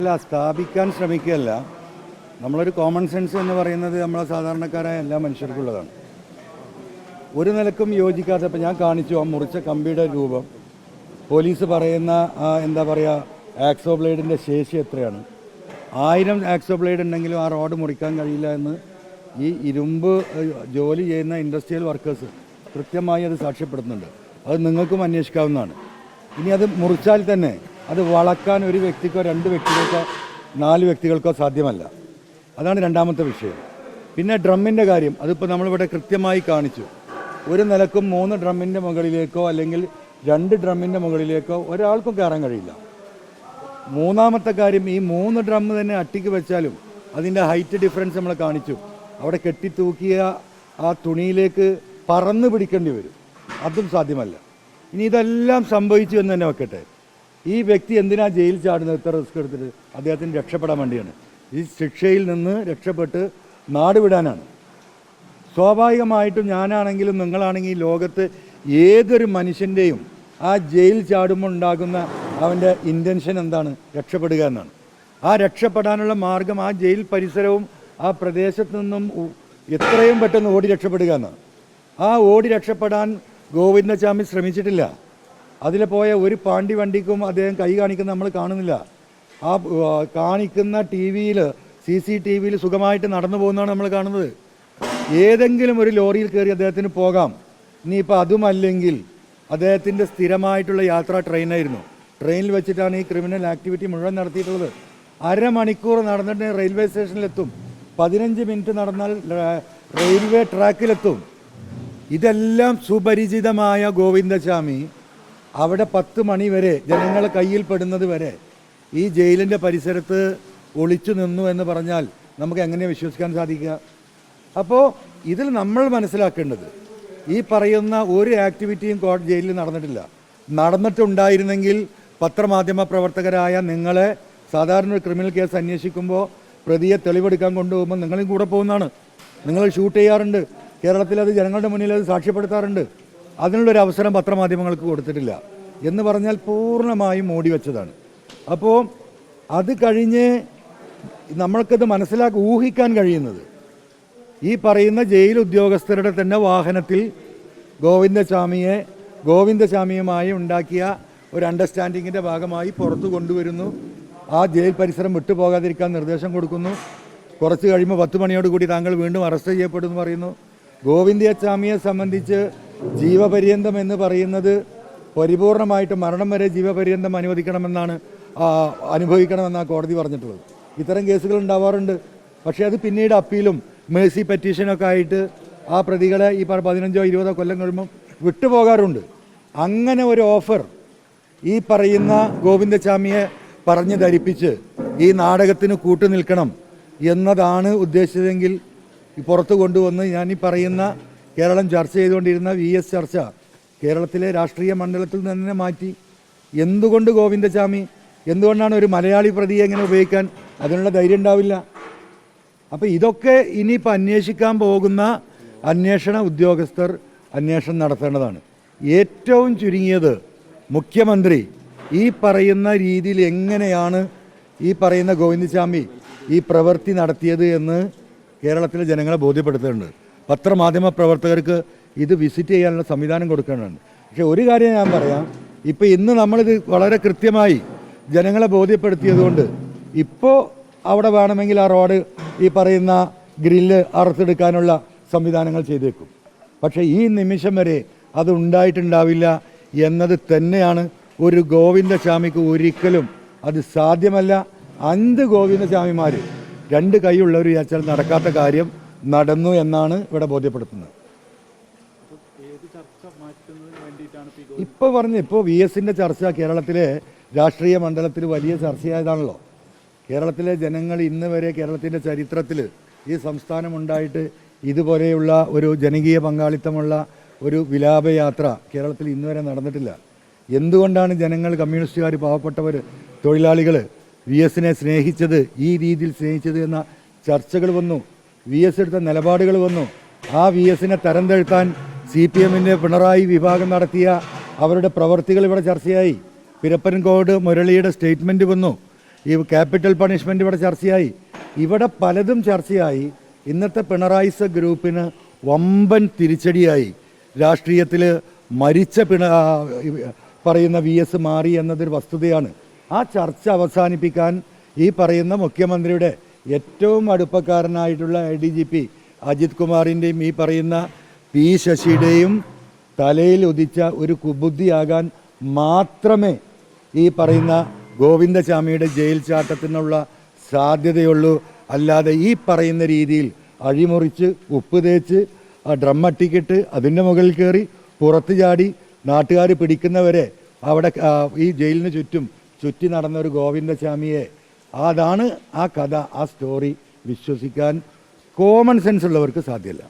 അല്ല, സ്ഥാപിക്കാൻ ശ്രമിക്കുകയല്ല. നമ്മളൊരു കോമൺ സെൻസ് എന്ന് പറയുന്നത് നമ്മളെ സാധാരണക്കാരായ എല്ലാ മനുഷ്യർക്കുള്ളതാണ്. ഒരു നിലക്കും യോജിക്കാതെ ഇപ്പം ഞാൻ കാണിച്ചു ആ മുറിച്ച കമ്പിയുടെ രൂപം. പോലീസ് പറയുന്ന എന്താ പറയുക, ആക്സോ ബ്ലേഡിൻ്റെ ശേഷി എത്രയാണ്? 1000 ആക്സോ ബ്ലേഡ് ഉണ്ടെങ്കിലും ആ റോഡ് മുറിക്കാൻ കഴിയില്ല എന്ന് ഈ ഇരുമ്പ് ജോലി ചെയ്യുന്ന ഇൻഡസ്ട്രിയൽ വർക്കേഴ്സ് കൃത്യമായി അത് സാക്ഷ്യപ്പെടുത്തുന്നുണ്ട്. അത് നിങ്ങൾക്കും അന്വേഷിക്കാവുന്നതാണ്. ഇനി അത് മുറിച്ചാൽ തന്നെ അത് വളക്കാൻ ഒരു വ്യക്തിക്കോ 2 വ്യക്തികൾക്കോ 4 വ്യക്തികൾക്കോ സാധ്യമല്ല. അതാണ് രണ്ടാമത്തെ വിഷയം. പിന്നെ ഡ്രമ്മിൻ്റെ കാര്യം, അതിപ്പോൾ നമ്മളിവിടെ കൃത്യമായി കാണിച്ചു. ഒരു നിലക്കും 3 ഡ്രമ്മിൻ്റെ മുകളിലേക്കോ അല്ലെങ്കിൽ 2 ഡ്രമ്മിൻ്റെ മുകളിലേക്കോ ഒരാൾക്കും കയറാൻ കഴിയില്ല. മൂന്നാമത്തെ കാര്യം, ഈ 3 ഡ്രം തന്നെ അട്ടിക്ക് വെച്ചാലും അതിൻ്റെ ഹൈറ്റ് ഡിഫറൻസ് നമ്മൾ കാണിച്ചു. അവിടെ കെട്ടിത്തൂക്കിയ ആ തുണിയിലേക്ക് പറന്ന് പിടിക്കേണ്ടി വരും. അതും സാധ്യമല്ല. ഇനി ഇതെല്ലാം സംഭവിച്ചു എന്ന് തന്നെ വെക്കട്ടെ, ഈ വ്യക്തി എന്തിനാ ജയിൽ ചാടുന്നത്? ഇത്ര റിസ്ക് എടുത്തിട്ട് അദ്ദേഹത്തിന് രക്ഷപ്പെടാൻ വേണ്ടിയാണ്. ഈ ശിക്ഷയിൽ നിന്ന് രക്ഷപ്പെട്ട് നാട് വിടാനാണ്. സ്വാഭാവികമായിട്ടും ഞാനാണെങ്കിലും നിങ്ങളാണെങ്കിലും ലോകത്ത് ഏതൊരു മനുഷ്യൻ്റെയും ആ ജയിൽ ചാടുമ്പോൾ ഉണ്ടാകുന്ന അവൻ്റെ ഇൻറ്റൻഷൻ എന്താണ്? രക്ഷപ്പെടുക എന്നാണ്. ആ രക്ഷപ്പെടാനുള്ള മാർഗം ആ ജയിൽ പരിസരവും ആ പ്രദേശത്തു നിന്നും എത്രയും പെട്ടെന്ന് ഓടി രക്ഷപ്പെടുക എന്നാണ്. ആ ഓടി രക്ഷപ്പെടാൻ ഗോവിന്ദചാമി ശ്രമിച്ചിട്ടില്ല. അതിൽ പോയ ഒരു പാണ്ടി വണ്ടിക്കും അദ്ദേഹം കൈ കാണിക്കുന്ന നമ്മൾ കാണുന്നില്ല. ആ കാണിക്കുന്ന ടി-വിയിൽ CCTV സുഖമായിട്ട് നടന്നു പോകുന്നതാണ് നമ്മൾ കാണുന്നത്. ഏതെങ്കിലും ഒരു ലോറിയിൽ കയറി അദ്ദേഹത്തിന് പോകാം. ഇനിയിപ്പോൾ അതുമല്ലെങ്കിൽ അദ്ദേഹത്തിൻ്റെ സ്ഥിരമായിട്ടുള്ള യാത്ര ട്രെയിനായിരുന്നു. ട്രെയിനിൽ വെച്ചിട്ടാണ് ഈ ക്രിമിനൽ ആക്ടിവിറ്റി മുഴുവൻ നടത്തിയിട്ടുള്ളത്. അരമണിക്കൂർ നടന്നിട്ട് റെയിൽവേ സ്റ്റേഷനിലെത്തും. 15 മിനിറ്റ് നടന്നാൽ റെയിൽവേ ട്രാക്കിലെത്തും. ഇതെല്ലാം സുപരിചിതമായ ഗോവിന്ദചാമി അവിടെ 10 മണി വരെ ജനങ്ങളെ കയ്യിൽ പെടുന്നത് വരെ ഈ ജയിലിൻ്റെ പരിസരത്ത് ഒളിച്ചു നിന്നു എന്ന് പറഞ്ഞാൽ നമുക്ക് എങ്ങനെ വിശ്വസിക്കാൻ സാധിക്കുക? അപ്പോൾ ഇതിൽ നമ്മൾ മനസ്സിലാക്കേണ്ടത്, ഈ പറയുന്ന ഒരു ആക്ടിവിറ്റിയും ജയിലിൽ നടന്നിട്ടില്ല. നടന്നിട്ടുണ്ടായിരുന്നെങ്കിൽ പത്രമാധ്യമ പ്രവർത്തകരായ നിങ്ങളെ സാധാരണ ഒരു ക്രിമിനൽ കേസ് അന്വേഷിക്കുമ്പോൾ പ്രതിയെ തെളിവെടുക്കാൻ കൊണ്ടുപോകുമ്പോൾ നിങ്ങളും കൂടെ പോകുന്നതാണ്. നിങ്ങൾ ഷൂട്ട് ചെയ്യാറുണ്ട്. കേരളത്തിൽ അത് ജനങ്ങളുടെ മുന്നിൽ അത് സാക്ഷ്യപ്പെടുത്താറുണ്ട്. അതിനുള്ളൊരു അവസരം പത്രമാധ്യമങ്ങൾക്ക് കൊടുത്തിട്ടില്ല എന്ന് പറഞ്ഞാൽ പൂർണ്ണമായും മൂടി വെച്ചതാണ്. അപ്പോൾ അത് കഴിഞ്ഞ് നമ്മൾക്കത് ഊഹിക്കാൻ കഴിയുന്നത്, ഈ പറയുന്ന ജയിൽ ഉദ്യോഗസ്ഥരുടെ തന്നെ വാഹനത്തിൽ ഗോവിന്ദചാമിയുമായി ഉണ്ടാക്കിയ ഒരു അണ്ടർസ്റ്റാൻഡിങ്ങിൻ്റെ ഭാഗമായി പുറത്തു കൊണ്ടുവരുന്നു. ആ ജയിൽ പരിസരം വിട്ടുപോകാതിരിക്കാൻ നിർദ്ദേശം കൊടുക്കുന്നു. കുറച്ച് കഴിയുമ്പോൾ 10 മണിയോടുകൂടി താങ്കൾ വീണ്ടും അറസ്റ്റ് ചെയ്യപ്പെടുമെന്ന് പറയുന്നു. ഗോവിന്ദചാമിയെ സംബന്ധിച്ച് ജീവപര്യന്തം എന്ന് പറയുന്നത് പരിപൂർണമായിട്ട് മരണം വരെ ജീവപര്യന്തം അനുഭവിക്കണമെന്നാണ് കോടതി പറഞ്ഞിട്ടുള്ളത്. ഇത്തരം കേസുകൾ ഉണ്ടാവാറുണ്ട്. പക്ഷേ അത് പിന്നീട് അപ്പീലും മേഴ്സി പെറ്റീഷനൊക്കെ ആയിട്ട് ആ പ്രതികളെ ഈ 15 or 20 കൊല്ലം കഴിയുമ്പം വിട്ടുപോകാറുണ്ട്. അങ്ങനെ ഒരു ഓഫർ ഈ പറയുന്ന ഗോവിന്ദചാമിയെ പറഞ്ഞ് ധരിപ്പിച്ച് ഈ നാടകത്തിന് കൂട്ടുനിൽക്കണം എന്നതാണ് ഉദ്ദേശിച്ചതെങ്കിൽ പുറത്തു കൊണ്ടുവന്ന് ഞാൻ ഈ പറയുന്ന കേരളം ചർച്ച ചെയ്തുകൊണ്ടിരുന്ന VS ചർച്ച കേരളത്തിലെ രാഷ്ട്രീയ മണ്ഡലത്തിൽ തന്നെ മാറ്റി. എന്തുകൊണ്ട് ഗോവിന്ദചാമി, എന്തുകൊണ്ടാണ് ഒരു മലയാളി പ്രതിയെ എങ്ങനെ ഉപയോഗിക്കാൻ അതിനുള്ള ധൈര്യം ഉണ്ടാവില്ല? അപ്പോൾ ഇതൊക്കെ ഇനിയിപ്പോൾ അന്വേഷിക്കാൻ പോകുന്ന അന്വേഷണ ഉദ്യോഗസ്ഥർ അന്വേഷണം നടത്തേണ്ടതാണ്. ഏറ്റവും ചുരുങ്ങിയത് മുഖ്യമന്ത്രി ഈ പറയുന്ന രീതിയിൽ എങ്ങനെയാണ് ഈ പറയുന്ന ഗോവിന്ദചാമി ഈ പ്രവൃത്തി നടത്തിയത് എന്ന് കേരളത്തിലെ ജനങ്ങളെ ബോധ്യപ്പെടുത്തേണ്ടതുണ്ട്. പത്രമാധ്യമ പ്രവർത്തകർക്ക് ഇത് വിസിറ്റ് ചെയ്യാനുള്ള സംവിധാനം കൊടുക്കേണ്ടതുണ്ട്. പക്ഷേ ഒരു കാര്യം ഞാൻ പറയാം, ഇപ്പോൾ ഇന്ന് നമ്മളിത് വളരെ കൃത്യമായി ജനങ്ങളെ ബോധ്യപ്പെടുത്തിയതുകൊണ്ട് ഇപ്പോൾ അവിടെ വേണമെങ്കിൽ ആ റോഡ് ഈ പറയുന്ന ഗ്രില്ല് അറുത്തെടുക്കാനുള്ള സംവിധാനങ്ങൾ ചെയ്തേക്കും. പക്ഷേ ഈ നിമിഷം വരെ അത് ഉണ്ടായിട്ടുണ്ടാവില്ല എന്നത് തന്നെയാണ്. ഒരു ഗോവിന്ദചാമിക്ക് ഒരിക്കലും അത് സാധ്യമല്ല. 5 ഗോവിന്ദചാമിമാർ 2 കൈയുള്ളവർ വിചാരിച്ചാൽ നടക്കാത്ത കാര്യം നടന്നു എന്നാണ് ഇവിടെ ബോധ്യപ്പെടുത്തുന്നത്. ഇപ്പോൾ VSൻ്റെ ചർച്ച കേരളത്തിലെ രാഷ്ട്രീയ മണ്ഡലത്തിൽ വലിയ ചർച്ചയായതാണല്ലോ. കേരളത്തിലെ ജനങ്ങൾ ഇന്ന് വരെ കേരളത്തിൻ്റെ ചരിത്രത്തിൽ ഈ സംസ്ഥാനം ഉണ്ടായിട്ട് ഇതുപോലെയുള്ള ഒരു ജനകീയ പങ്കാളിത്തമുള്ള ഒരു വിലാപയാത്ര കേരളത്തിൽ ഇന്ന് വരെ നടന്നിട്ടില്ല. എന്തുകൊണ്ടാണ് ജനങ്ങൾ, കമ്മ്യൂണിസ്റ്റുകാർ, പാവപ്പെട്ടവർ, തൊഴിലാളികൾ VSനെ സ്നേഹിച്ചത്, ഈ രീതിയിൽ സ്നേഹിച്ചത് എന്ന ചർച്ചകൾ വന്നു. VS എടുത്ത നിലപാടുകൾ വന്നു. ആ VSനെ തരം താഴ്ത്താൻ CPMൻ്റെ പിണറായി വിഭാഗം നടത്തിയ അവരുടെ പ്രവർത്തികൾ ഇവിടെ ചർച്ചയായി. പിരപ്പൻകോട് മുരളിയുടെ സ്റ്റേറ്റ്മെൻറ്റ് വന്നു. ഈ ക്യാപിറ്റൽ പണിഷ്മെൻ്റ് ഇവിടെ ചർച്ചയായി. ഇവിടെ പലതും ചർച്ചയായി. ഇന്നത്തെ പിണറായിസ ഗ്രൂപ്പിന് വമ്പൻ തിരിച്ചടിയായി. രാഷ്ട്രീയത്തിൽ മരിച്ച പറയുന്ന VS മാറി എന്നതൊരു വസ്തുതയാണ്. ആ ചർച്ച അവസാനിപ്പിക്കാൻ ഈ പറയുന്ന മുഖ്യമന്ത്രിയുടെ ഏറ്റവും അടുപ്പക്കാരനായിട്ടുള്ള ADGP അജിത് കുമാറിൻ്റെയും ഈ പറയുന്ന P ശശിയുടെയും തലയിൽ ഉദിച്ച ഒരു കുബുദ്ധിയാകാൻ മാത്രമേ ഈ പറയുന്ന ഗോവിന്ദചാമിയുടെ ജയിൽ ചാട്ടത്തിനുള്ള സാധ്യതയുള്ളൂ. അല്ലാതെ ഈ പറയുന്ന രീതിയിൽ അഴിമുറിച്ച് ഉപ്പ് തേച്ച് ഡ്രം അട്ടിക്കിട്ട് അതിൻ്റെ മുകളിൽ കയറി പുറത്ത് ചാടി നാട്ടുകാർ പിടിക്കുന്നവരെ അവിടെ ഈ ജയിലിന് ചുറ്റും ചുറ്റി നടന്ന ഒരു ഗോവിന്ദചാമിയെ, അതാണ് ആ കഥ, ആ സ്റ്റോറി വിശ്വസിക്കാൻ കോമൺ സെൻസ് ഉള്ളവർക്ക് സാധ്യമല്ല.